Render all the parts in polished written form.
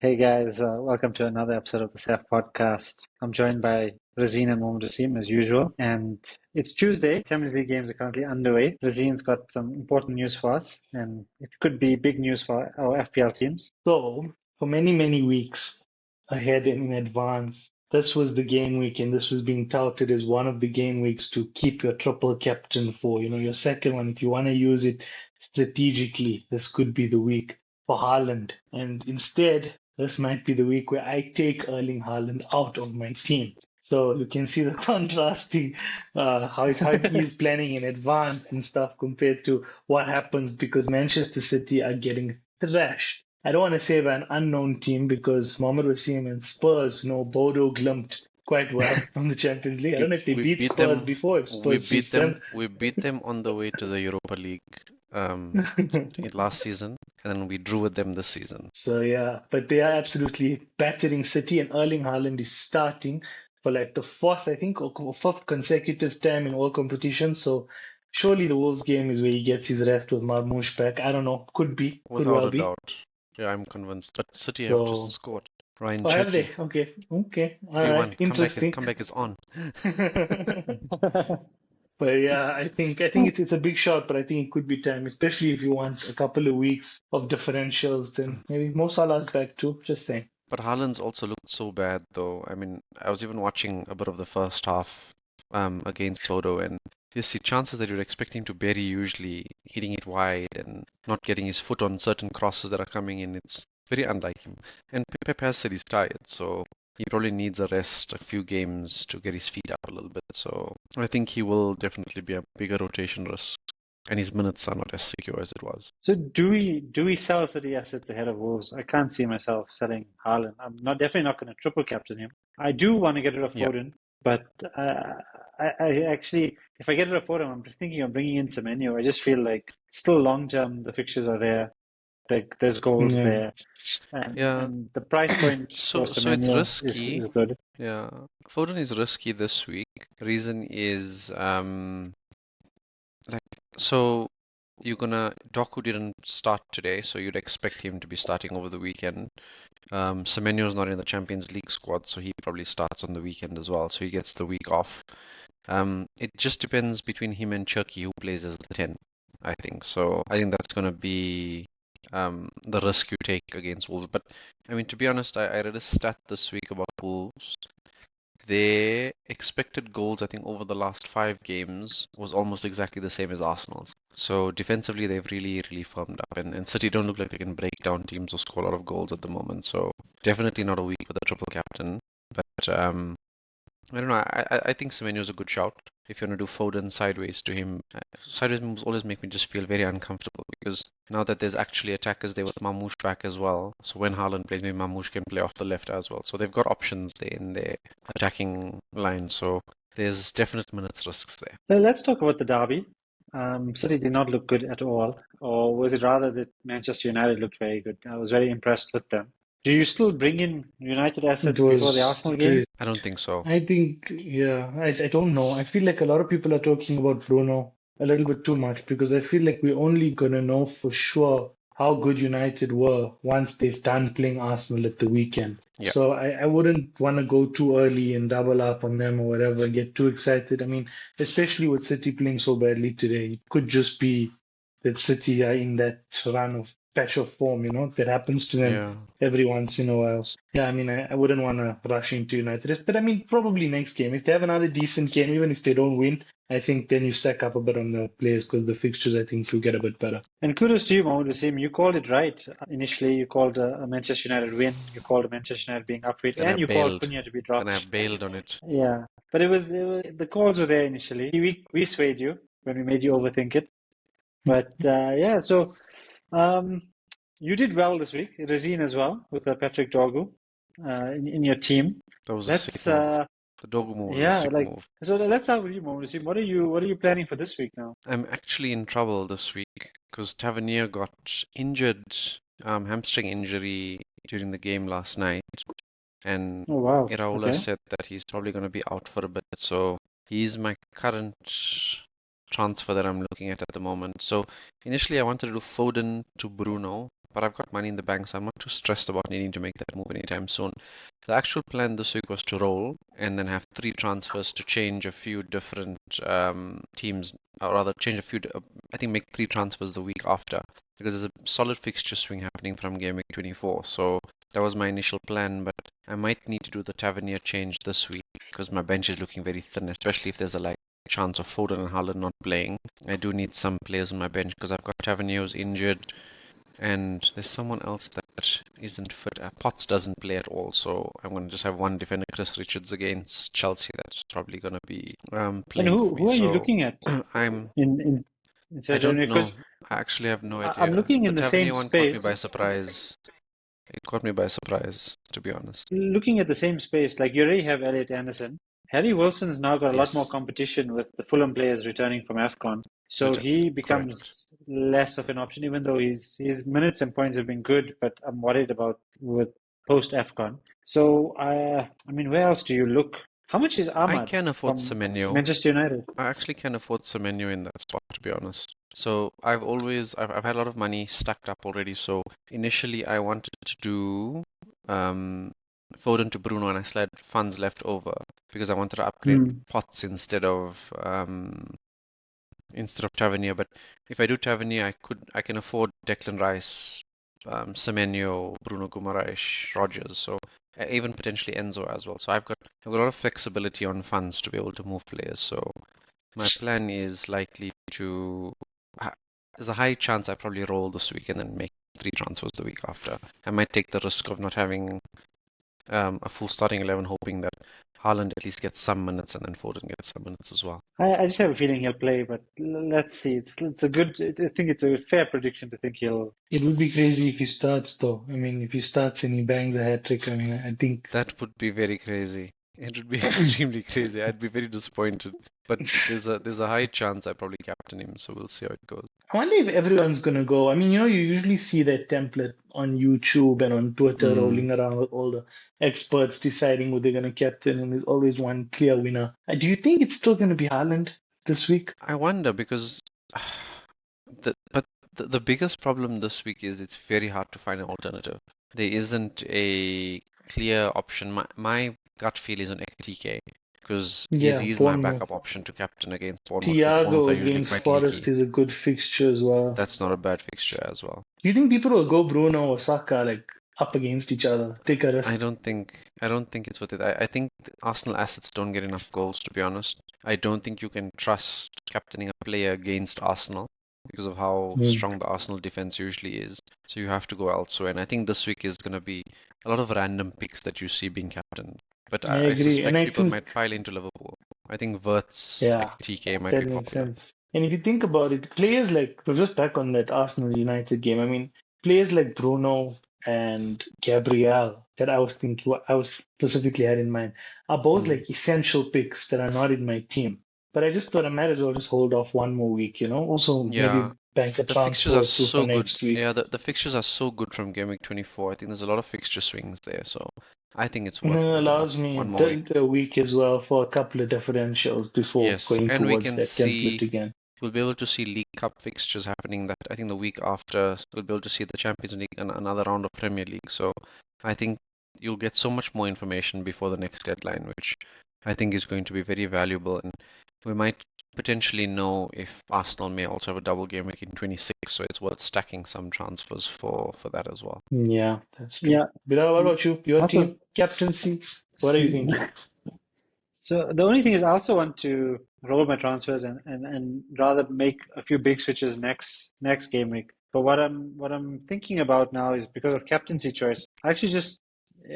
Hey guys, welcome to another episode of the SEF podcast. I'm joined by Razeen and Mohamed Rasim as usual, and it's Tuesday. Champions League games are currently underway. Razeen's got some important news for us, and it could be big news for our FPL teams. So, for many, many weeks ahead and in advance, this was the game week, and this was being touted as one of the game weeks to keep your triple captain for, your second one. If you want to use it strategically, this could be the week for Haaland. And instead, this might be the week where I take Erling Haaland out of my team. So you can see the contrasting how he is planning in advance and stuff compared to what happens because Manchester City are getting thrashed. I don't want to say by an unknown team because Mohamed Wasim and Spurs know Bodo Glimt quite well from the Champions League. I don't know if they We beat beat Spurs them. before, if We Spurs beat beat them. them. We beat them on the way to the Europa League last season, and then we drew with them this season. So yeah, but they are absolutely battering City, and Erling Haaland is starting for like the fourth, I think, or fourth consecutive time in all competitions. So surely the Wolves game is where he gets his rest with Marmoush back. I don't know, could be, could Without well a be. doubt. Yeah, I'm convinced. But City have just So, scored. Ryan oh, have they? Cherky, Okay, okay, all 3-1. right, interesting. Comeback is on. But yeah, I think it's a big shot, but I think it could be time, especially if you want a couple of weeks of differentials. Then maybe Mo Salah's back too. Just saying. But Haaland's also looked so bad, though. I mean, I was even watching a bit of the first half against Bodo, and you see chances that you'd expect him to bury, usually hitting it wide and not getting his foot on certain crosses that are coming in. It's very unlike him. And Pep has said he's tired, so he probably needs a rest, a few games to get his feet up a little bit. So I think he will definitely be a bigger rotation risk, and his minutes are not as secure as it was. So do we sell City assets ahead of Wolves? I can't see myself selling Haaland. I'm definitely not going to triple captain him. I do want to get rid of Yeah. Foden, but I actually, if I get rid of Foden, I'm thinking of bringing in Semenyo. I just feel like still long term the fixtures are there. There's goals Yeah. there, Yeah. and the price point for So it's Semenyo risky. is good. Yeah. Foden is risky this week. Reason is like so Doku didn't start today, so you'd expect him to be starting over the weekend. Semenyo's not in the Champions League squad, so he probably starts on the weekend as well, so he gets the week off. It just depends between him and Cherky who plays as the 10, I think. So I think that's going to be the risk you take against Wolves. But I mean, to be honest, I read a stat this week about Wolves. Their expected goals, I think, over the last 5 games was almost exactly the same as Arsenal's. So defensively, they've really, really firmed up. And City don't look like they can break down teams or score a lot of goals at the moment. So definitely not a week for the triple captain. But I don't know. I think Semenyo's a good shout. If you want to do Foden sideways to him, sideways moves always make me just feel very uncomfortable because now that there's actually attackers there with Mamouche back as well. So when Haaland plays, maybe Mamouche can play off the left as well. So they've got options there in their attacking line. So there's definite minutes risks there. Let's talk about the derby. City did not look good at all, or was it rather that Manchester United looked very good? I was very impressed with them. Do you still bring in United It assets before the was Arsenal game? great. I don't think so. I think, yeah, I don't know. I feel like a lot of people are talking about Bruno a little bit too much because I feel like we're only gonna know for sure how good United were once they've done playing Arsenal at the weekend. Yeah. So I wouldn't want to go too early and double up on them or whatever, get too excited. I mean, especially with City playing so badly today, it could just be that City are in that run of patch of form, that happens to them Yeah. every once in a while. So, yeah, I mean, I wouldn't want to rush into United. But I mean, probably next game. If they have another decent game, even if they don't win, I think then you stack up a bit on the players because the fixtures, I think, will get a bit better. And kudos to you, Mohamed Wasim. You called it right. Initially, you called a Manchester United win. You called a Manchester United being up for it, And I and you called bailed. Cunha to be dropped. And I bailed on it. Yeah, but it was the calls were there initially. We swayed you when we made you overthink it. But yeah, so you did well this week, Razine as well, with Patrick Dorgu in your team. That was a Let's sick move. The Dogu move was a yeah, sick like move. so. Let's start with you, Mohamed Wasim. What are you planning for this week now? I'm actually in trouble this week because Tavernier got injured, hamstring injury during the game last night, and Oh wow, Iraola okay. said that he's probably going to be out for a bit. So he's my current transfer that I'm looking at the moment. So initially I wanted to do Foden to Bruno, but I've got money in the bank, so I'm not too stressed about needing to make that move anytime soon. The actual plan this week was to roll and then have 3 transfers to change a few different teams, or rather change a few, I think make 3 transfers the week after, because there's a solid fixture swing happening from game week 24. So that was my initial plan, but I might need to do the Tavernier change this week because my bench is looking very thin, especially if there's a chance of Foden and Haaland not playing. I do need some players on my bench because I've got Tavernier who's injured, and there's someone else that isn't fit. Potts doesn't play at all, so I'm going to just have one defender, Chris Richards, against Chelsea. That's probably going to be And playing for me. who are you So looking at I'm. in I don't know. because I actually have no I'm idea. looking The in the Tavernier same one caught me by space. surprise. It caught me by surprise, to be honest. Looking at the same space, like you already have Elliot Anderson. Harry Wilson's now got a lot more Yes, competition with the Fulham players returning from AFCON. So he correct. becomes less of an option, even though his minutes and points have been good, but I'm worried about with post AFCON. So I mean, where else do you look? How much is I Ahmad can afford from Semenyo. Manchester United? I actually can afford Semenyo in that spot, to be honest. So I've had a lot of money stacked up already. So initially I wanted to do um, Foden to Bruno, and I still had funds left over because I wanted to upgrade Hmm. Potts instead of Tavernier. But if I do Tavernier, I can afford Declan Rice, Semenyo, Bruno Guimaraes, Rodgers, so even potentially Enzo as well. So I've got a lot of flexibility on funds to be able to move players. So my plan is likely to. There's a high chance I probably roll this week and then make 3 transfers the week after. I might take the risk of not having a full starting 11, hoping that Haaland at least gets some minutes and then Foden gets some minutes as well. I just have a feeling he'll play, but let's see. It's a good. I think it's a fair prediction to think he'll. It would be crazy if he starts, though. I mean, if he starts and he bangs a hat trick, I mean, I think. That would be very crazy. It would be extremely crazy. I'd be very disappointed. But there's a high chance I probably captain him, so we'll see how it goes. I wonder if everyone's gonna go. I mean, you usually see that template on YouTube and on Twitter Hmm. rolling around with all the experts deciding who they're gonna captain, and there's always one clear winner. Do you think it's still gonna be Haaland this week? I wonder because the biggest problem this week is it's very hard to find an alternative. There isn't a clear option. My gut feel is on Ekitike because Yeah, he's my backup Bournemouth. option to captain against Bournemouth because Bournemouth Thiago are usually against quite Forest leaky. is a good fixture as well. That's not a bad fixture as well. Do you think people will go Bruno or Saka like up against each other? Take a I risk. don't think I don't think it's worth it. I think Arsenal assets don't get enough goals, to be honest. I don't think you can trust captaining a player against Arsenal because of how Hmm. strong the Arsenal defense usually is. So you have to go elsewhere. And I think this week is going to be a lot of random picks that you see being captained. But I I agree, and suspect I people think might pile into Liverpool. I think Wirtz, yeah, TK might be that makes popular. sense. And if you think about it, players like we're just back on that Arsenal United game. I mean, players like Bruno and Gabriel that I was thinking, I was specifically had in mind, are both Hmm. like essential picks that are not in my team. But I just thought I might as well just hold off one more week, Also Yeah, maybe bank a the fixtures transfer are or two for so good. next week. Yeah, the fixtures are so good from Game Week 24. I think there's a lot of fixture swings there, so I think it's And worth then it holding off allows me one more week. a week as well for a couple of differentials before Yes, going and we towards can that template see again. we'll be able to see League Cup fixtures happening that I think the week after we'll be able to see the Champions League and another round of Premier League. So I think you'll get so much more information before the next deadline, which I think is going to be very valuable. And we might potentially know if Arsenal may also have a double game week in 26, so it's worth stacking some transfers for that as well. Yeah, that's true. Yeah. Bilal, what about you? Your Also, team captaincy? What are you thinking? so the only thing is I also want to roll my transfers and rather make a few big switches next game week. But what I'm thinking about now is because of captaincy choice, I actually just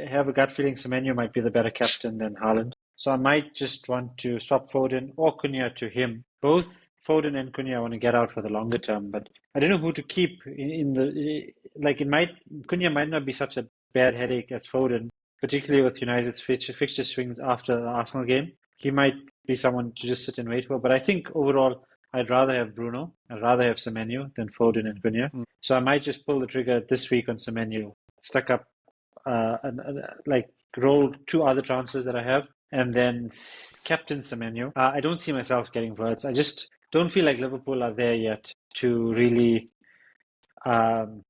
have a gut feeling Semenyo might be the better captain than Haaland. So I might just want to swap Foden or Cunha to him. Both Foden and Cunha I want to get out for the longer term, but I don't know who to keep in the like it might Cunha might not be such a bad headache as Foden, particularly with United's fixture swings after the Arsenal game. He might be someone to just sit and wait for. But I think overall, I'd rather have Bruno. I'd rather have Semenyo than Foden and Cunha. Mm. So I might just pull the trigger this week on Semenyo, stuck up, like roll 2 other transfers that I have, and then captain Semenyo. I don't see myself getting Wirtz. I just don't feel like Liverpool are there yet to really um,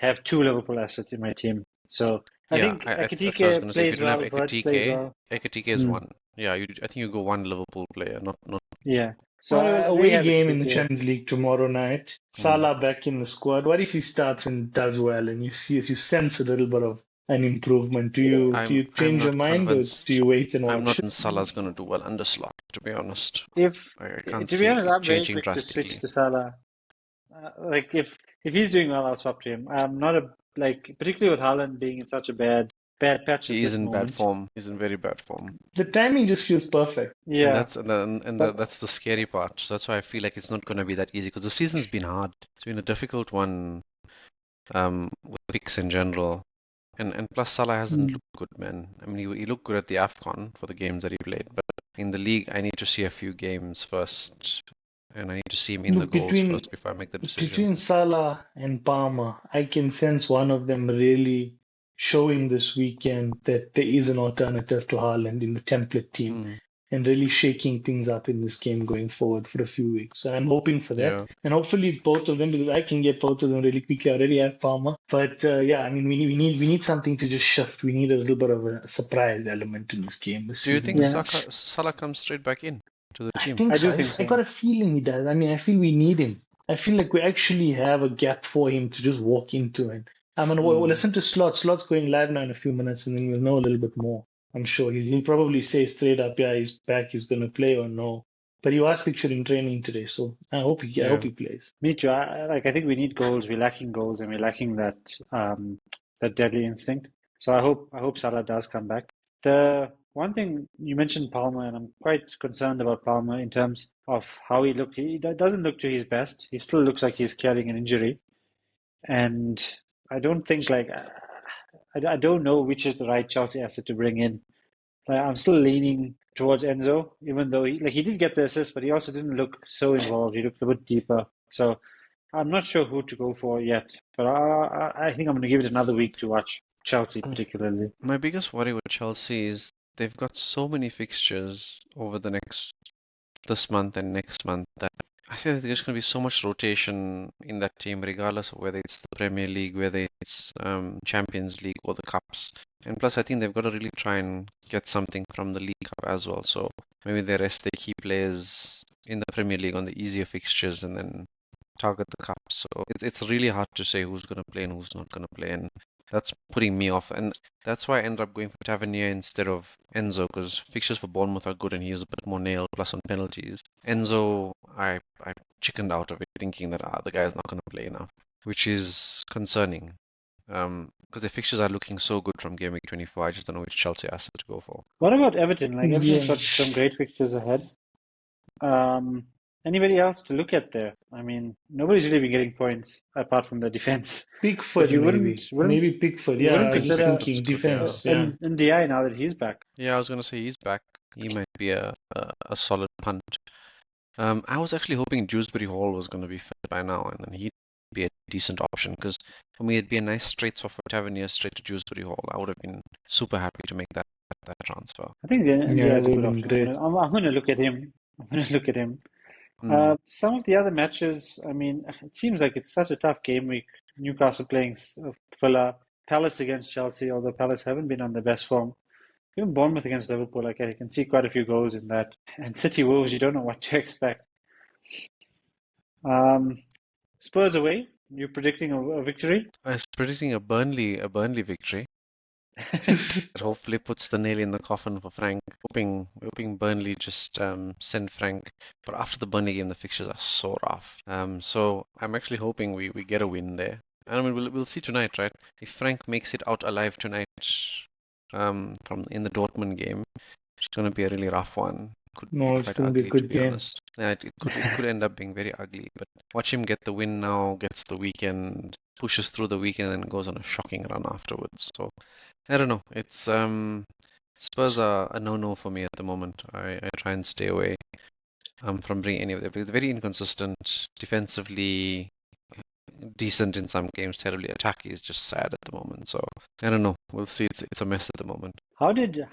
have two Liverpool assets in my team. So I Yeah, think that's what I was Ekitike gonna say. If you plays don't have well, Virts plays Ekitike, well. Ekitike is Mm, one. Yeah, I think you go one Liverpool player, not. yeah. So Well, I may away have game in the Ekitike. Champions League tomorrow night. Mm. Salah back in the squad. What if he starts and does well, and you sense a little bit of an improvement? Do you I'm change your not mind, or do convinced. you wait and I'm not watch? convinced Salah's gonna do well under Slot, to be honest. If I can't to be see honest, it I'm very changing quick to switch drastically. to Salah. Like if he's doing well, I'll swap to him. I'm not a like particularly with Haaland being in such a bad patch at He is this in bad moment. form. He's in very bad form. The timing just feels perfect. And Yeah, but that's the scary part. So that's why I feel like it's not going to be that easy because the season's been hard. It's been a difficult one with picks in general. And plus Salah hasn't mm, looked good, man. I mean, he looked good at the AFCON for the games that he played, but in the league, I need to see a few games first, and I need to see him in the Look, goals first before I make the decision. between Salah and Palmer, I can sense one of them really showing this weekend that there is an alternative to Haaland in the template team, Mm, and really shaking things up in this game going forward for a few weeks. So I'm hoping for that. yeah. And hopefully it's both of them, because I can get both of them really quickly. I already have Palmer. But yeah, I mean, we need something to just shift. We need a little bit of a surprise element in this game this Do you think season. yeah, Salah comes straight back in to the I team? think I so. do think I so. got a feeling he does. I mean, I feel we need him. I feel like we actually have a gap for him to just walk into it. I'm gonna we'll Mm. listen to Slot. Slot's going live now in a few minutes, and then we'll know a little bit more. I'm sure he'll probably say straight up, yeah, he's back, he's gonna play or no. But he was pictured in training today, so I hope Yeah. he plays. Me too. I think we need goals. We're lacking goals, and we're lacking that deadly instinct. So I hope Salah does come back. The one thing you mentioned Palmer, and I'm quite concerned about Palmer in terms of how he looked. He doesn't look to his best. He still looks like he's carrying an injury, and I don't think like I don't know which is the right Chelsea asset to bring in. Like, I'm still leaning towards Enzo, even though he did get the assist, but he also didn't look so involved. He looked a bit deeper. So I'm not sure who to go for yet, but I think I'm going to give it another week to watch Chelsea particularly. My biggest worry with Chelsea is they've got so many fixtures over this month and next month that I feel like there's going to be so much rotation in that team, regardless of whether it's the Premier League, whether it's Champions League or the Cups. And plus, I think they've got to really try and get something from the League Cup as well. So maybe they rest their key players in the Premier League on the easier fixtures and then target the Cup. So it's really hard to say who's going to play and who's not going to play. And that's putting me off. And that's why I ended up going for Tavernier instead of Enzo, because fixtures for Bournemouth are good and he is a bit more nailed, plus on penalties. Enzo, I chickened out of it, thinking that the guy is not going to play enough, which is concerning. Because the fixtures are looking so good from game week 24. I just don't know which Chelsea asset to go for. What about Everton? Like Everton's Yeah. got some great fixtures ahead. Anybody else to look at there? I mean, nobody's really been getting points apart from the defense. But Pickford, you maybe. Maybe Pickford. you Yeah, wouldn't I was just consider Pickford's thinking good, yeah. defense. Yeah. NDI now that he's back. Yeah, I was going to say he's back. He might be a solid punt. I was actually hoping Dewsbury Hall was going to be fit by now, and then he'd be a decent option. Because for me, it'd be a nice straight swap for Tavernier straight to Dewsbury Hall. I would have been super happy to make that transfer. I think the NDI Yeah, is that a would good have been option. great. I'm going to look at him. I'm going to look at him. Some of the other matches, I mean, it seems like it's such a tough game week. Newcastle playing Villa, Palace against Chelsea, although Palace haven't been on their best form. Even Bournemouth against Liverpool, like I can see quite a few goals in that. And City Wolves, you don't know what to expect. Um, Spurs away, you're predicting a victory? I was predicting a Burnley victory. That hopefully puts the nail in the coffin for Frank. Hoping Burnley just send Frank. But after the Burnley game, the fixtures are so rough. So I'm actually hoping we get a win there. And I mean, we'll see tonight, right? If Frank makes it out alive tonight, from in the Dortmund game, it's going to be a really rough one. Could be No, it's quite going to be a ugly, to good be game. honest. Yeah, it could end up being very ugly. But watch him get the win now, gets the weekend, pushes through the weekend, and goes on a shocking run afterwards. So I don't know. It's Spurs are a no-no for me at the moment. I try and stay away from bringing any of them. They're very inconsistent, defensively decent in some games, terribly attacky is just sad at the moment. So I don't know. We'll see. It's a mess at the moment. How did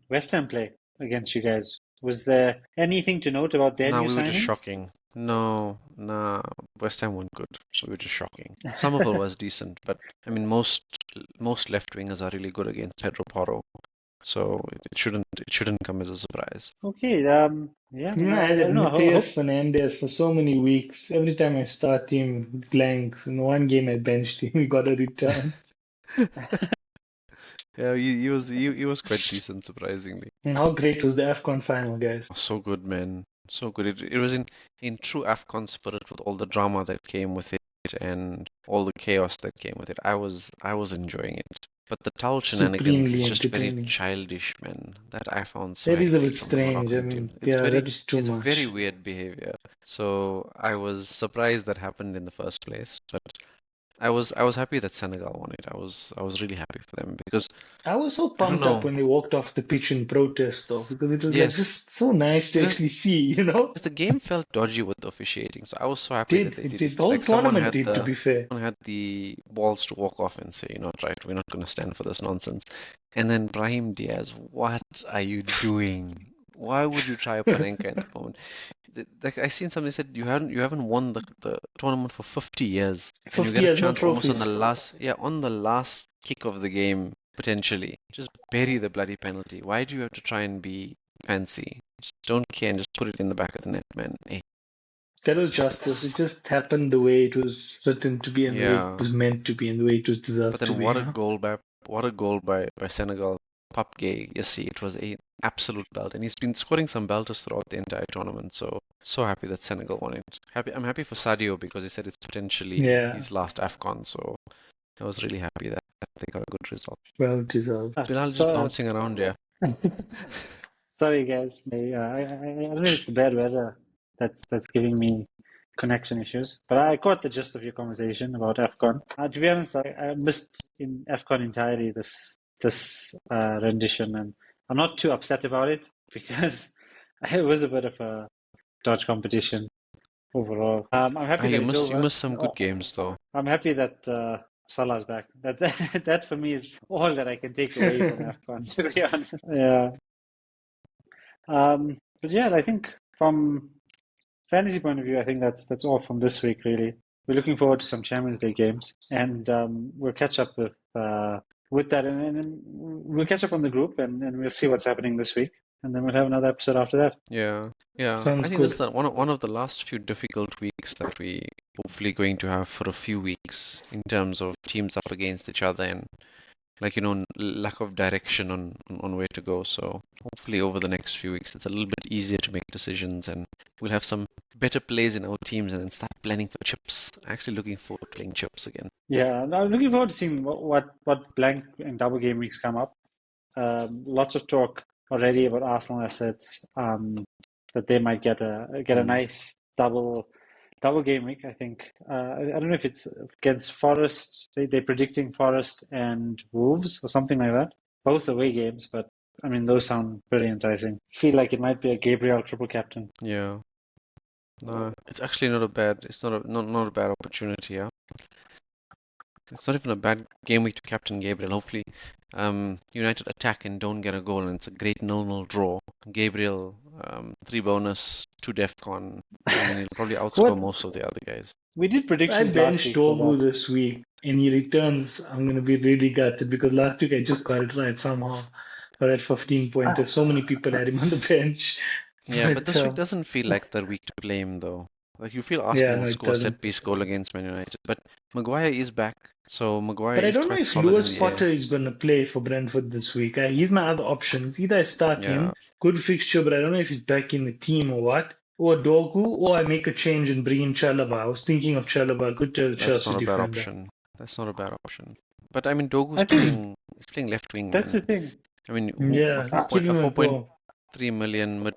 West Ham play against you guys? Was there anything to note about their No, new we were just signings? shocking. No, nah, West Ham weren't good, so we were just shocking. Somerville was decent, but I mean most left wingers are really good against Pedro Porro, so it shouldn't come as a surprise. Okay, yeah, You man, know, I I had don't know. I Mateus hope. Fernandez for so many weeks. Every time I start him, it blanks. In one game I benched him, he got a return. Yeah, he was quite decent, surprisingly. And how great was the AFCON final, guys? So good, man. So good. It was in true AFCON spirit with all the drama that came with it and all the chaos that came with it. I was enjoying it. But the towel shenanigans is Supremely just very entertaining. childish, man. That I found so That is a bit hectic from the strange. I Moroccan team. mean, yeah, that is too It's very much. weird behavior. So I was surprised that happened in the first place. But I was happy that Senegal won it. I was really happy for them because I was so I don't pumped up know. when they walked off the pitch in protest, though, because it was like Yes, just so nice to because actually see, you know? Because the game felt dodgy with the officiating, so I was so happy that Did they it did did the it. whole Like tournament did, to be fair. someone had the balls to walk off and say, you know, what, right, we're not going to stand for this nonsense. And then Brahim Diaz, what are you doing? Why would you try a Panenka in that moment? Like I seen somebody said you haven't won the tournament for 50 years, and you 50 get a years, no chance almost on the trophies. last kick of the game potentially. Just bury the bloody penalty. Why do you have to try and be fancy? Just don't care and just put it in the back of the net, man. Hey, That was justice. it's It just happened the way it was written to be and the way it yeah. was meant to be and the way it was But deserved to then be, you know? what a goal by Senegal. Pap Gay, you see, it was an absolute belt, and he's been scoring some belters throughout the entire tournament. So happy that Senegal won it. I'm happy for Sadio because he said it's potentially Yeah, his last AFCON. So I was really happy that they got a good result. well deserved. Bilal just So, bouncing around here. sorry guys. I don't know if it's the bad weather that's giving me connection issues, but I caught the gist of your conversation about AFCON. To be honest, I missed in AFCON entirely this rendition, and I'm not too upset about it because it was a bit of a dodge competition overall. I'm Ah, happy that you it's missed you over. missed some good games though. I'm happy that Salah's back. That for me is all that I can take away from AFCON, to be honest. Yeah. But yeah, I think from fantasy point of view, I think that's all from this week, really. We're looking forward to some Champions League games, and we'll catch up with that, and then we'll catch up on the group, and we'll see what's happening this week, and then we'll have another episode after that. Yeah, yeah. I Sounds think this is good. the, one of the last few difficult weeks that we hopefully going to have for a few weeks in terms of teams up against each other and like lack of direction on where to go. So hopefully over the next few weeks it's a little bit easier to make decisions and we'll have some better plays in our teams and then start planning for chips. Actually looking forward to playing chips again. Yeah, and I'm looking forward to seeing what blank and double game weeks come up. Lots of talk already about Arsenal assets, that they might get a Mm. nice double game week. I think I don't know if it's against Forest. They're predicting Forest and Wolves or something like that. Both away games, but I mean those sound pretty enticing. Feel like it might be a Gabriel triple captain. Yeah. No, it's actually not a bad. It's not a bad opportunity. Yeah. It's not even a bad game week to captain Gabriel. Hopefully, United attack and don't get a goal, and it's a great 0-0 draw. Gabriel, 3 bonus, 2 DEFCON. I mean, he'll probably outscore What most of the other guys. we did I predictions last benched week for Dogu that. this week and he returns. I'm going to be really gutted because last week I just got it right somehow. Got at 15 pointers. So many people had him on the bench. Yeah, but But this week doesn't feel like the week to play him though. Like you feel yeah, Arsenal will no, it score a doesn't. set piece goal against Man United, but Maguire is back, so Maguire But I is don't know quite if solid in Lewis the air. Potter is going to play for Brentford this week. He's my other options. Either I start Yeah, him, good fixture, but I don't know if he's back in the team or what. Or Dogu, or I make a change and bring in Chalobah. I was thinking of Chalobah, good that's Chelsea not a bad defender. option. That's not a bad option. But I mean, Dogu's I think playing left wing, that's man. the thing. I mean, Yeah, a just give a him a go. 4.3 million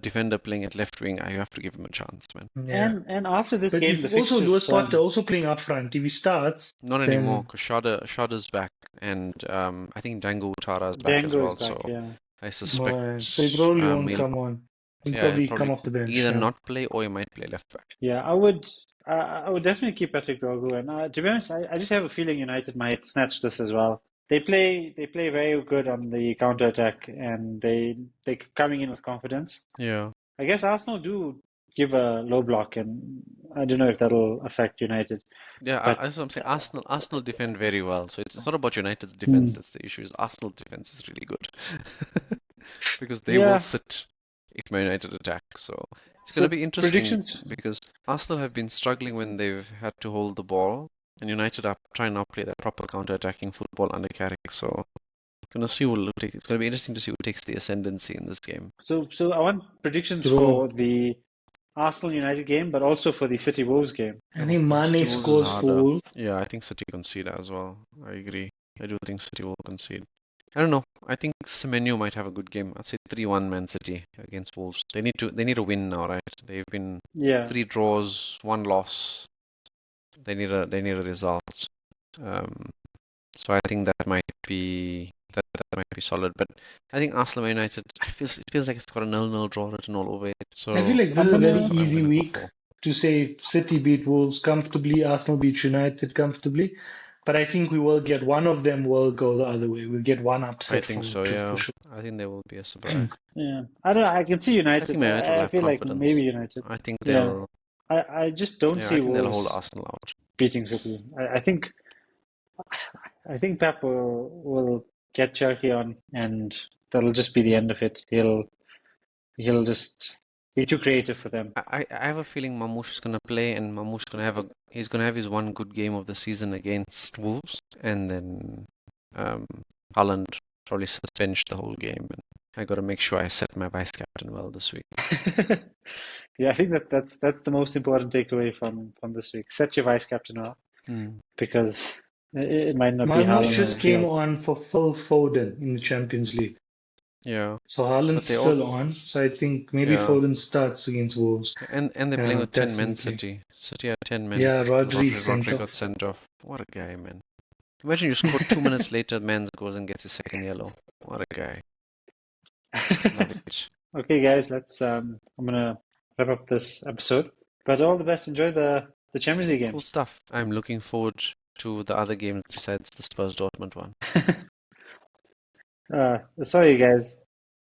defender playing at left wing, you have to give him a chance, man. Yeah. And after this But game, if the also fixtures Lewis Potter turn. also playing up front, if he starts, Not anymore, then because Shada's back, and I think Dango Utara's back as Dango is well. back, So yeah. I suspect boy, so he probably won't he'll come on. He'll yeah he'll probably come probably off the bench. either Yeah. not play or he might play left back. Yeah, I would definitely keep Patrick Dorgu, and to be honest, I just have a feeling United might snatch this as well. They play very good on the counter attack, and they're coming in with confidence. Yeah, I guess Arsenal do give a low block, and I don't know if that'll affect United. Yeah, But that's what I'm saying. Arsenal defend very well, so it's not about United's defense mm, that's the issue. Is Arsenal defense is really good because they will yeah. sit if Man United attack. So it's going to So be interesting predictions. because Arsenal have been struggling when they've had to hold the ball, and United are trying to play that proper counter-attacking football under Carrick. So gonna see who will take. It's gonna be interesting to see who takes the ascendancy in this game. So I want predictions Bro, for the Arsenal United game, but also for the City Wolves game. I think City Mane Wolves is scores for harder. Wolves. Yeah, I think City concede as well. I agree. I do think City will concede. I don't know. I think Semenyo might have a good game. I'd say 3-1 Man City against Wolves. They need a win now, right? They've been Yeah. 3 draws, 1 loss. They need a result. Um, so I think that might be solid. But I think Arsenal Man United, it feels like it's got a 0-0 draw written all over it. I feel So like this I'm is a very that's gonna what I'm easy gonna go week for. to say City beat Wolves comfortably, Arsenal beat United comfortably. But I think we will get one of them will go the other way. We'll get one I upset think from the so, two for yeah. sure. I think there will be a surprise. yeah. I don't know. I can see I think United. Man United will I have feel like confidence. maybe United. I think Yeah. they'll, I just don't yeah, I see think they'll hold Wolves Arsenal out. beating City. I think Pep will get Cherky on, and that'll just be the end of it. He'll just be too creative for them. I have a feeling Mamouche is gonna play, and he's gonna have his one good game of the season against Wolves, and then um, Haaland probably suspends the whole game. And I got to make sure I set my vice captain well this week. Yeah, I think that's the most important takeaway from this week. Set your vice captain up Mm. because it might not be Marmoush Haaland on just the came field. on for Phil Foden in the Champions League. Yeah, So but Haaland's they all, still on. So I think maybe yeah, Foden starts against Wolves. and they're playing with 10 men. Definitely. City are 10 men Yeah, because Rodri sent Rodri got off. sent off. What a guy, man! Imagine you scored 2 minutes later, man goes and gets his second yellow. What a guy! Love it. Okay, guys, let's. I'm gonna wrap up this episode. But all the best. Enjoy the Champions League Cool games. stuff. I'm looking forward to the other games besides the Spurs Dortmund one. Sorry, guys.